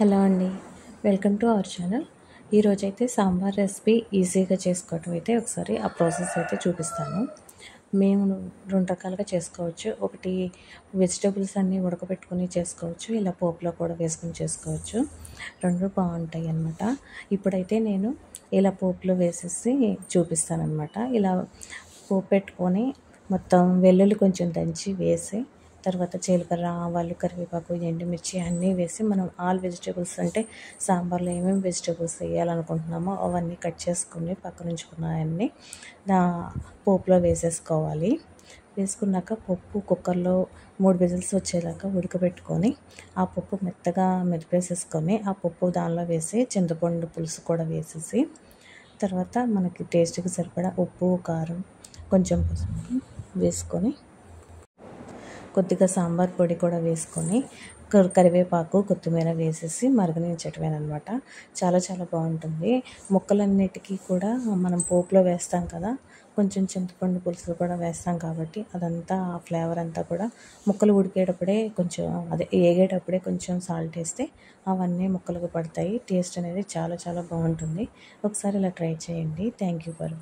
Hello అండి, welcome to our channel. ఈరోజైతే sambar recipe ఈజీగా చేసుకోవటం అయితే ఒకసారి ఆ ప్రాసెస్ అయితే చూపిస్తాను. మేము రెండు రకాలుగా చేసుకోవచ్చు. ఒకటి వెజిటబుల్స్ అన్నీ ఉడకబెట్టుకుని చేసుకోవచ్చు, ఇలా పోపులో కూడా వేసుకుని చేసుకోవచ్చు. రెండు బాగుంటాయి అన్నమాట. ఇప్పుడైతే నేను ఇలా పోపులో వేసేసి చూపిస్తానమాట. ఇలా పోపు పెట్టుకొని మొత్తం వెల్లుల్లి కొంచెం దంచి వేసి, తర్వాత జీలకర్ర, ఆవాలు, కరివేపాకు, ఎండుమిర్చి అన్నీ వేసి మనం ఆల్ వెజిటేబుల్స్ అంటే సాంబార్లో ఏమేమి వెజిటేబుల్స్ వేయాలనుకుంటున్నామో అవన్నీ కట్ చేసుకుని పక్కన ఉంచుకున్నాయన్నీ పోపులో వేసేసుకోవాలి. వేసుకున్నాక పప్పు కుక్కర్లో 3 విజిల్స్ వచ్చేలాగా ఉడకబెట్టుకొని ఆ పప్పు మెత్తగా మెదిపేసేసుకొని ఆ పప్పు దానిలో వేసి చింతపండు పులుసు కూడా వేసేసి, తర్వాత మనకి టేస్ట్కి సరిపడా ఉప్పు, కారం, కొంచెం పసుపు వేసుకొని కొద్దిగా సాంబార్ పొడి కూడా వేసుకొని కరివేపాకు, కొత్తిమీర వేసేసి మరగనించటమేనమాట. చాలా చాలా బాగుంటుంది. ముక్కలన్నిటికీ కూడా మనం పోపులో వేస్తాం కదా, కొంచెం చింతపండు పులుసు కూడా వేస్తాం కాబట్టి అదంతా ఆ ఫ్లేవర్ అంతా కూడా ముక్కలు ఉడికేటప్పుడే కొంచెం ఏగేటప్పుడే కొంచెం సాల్ట్ వేస్తే అవన్నీ ముక్కలకు పడతాయి. టేస్ట్ అనేది చాలా చాలా బాగుంటుంది. ఒకసారి ఇలా ట్రై చేయండి. Thank you for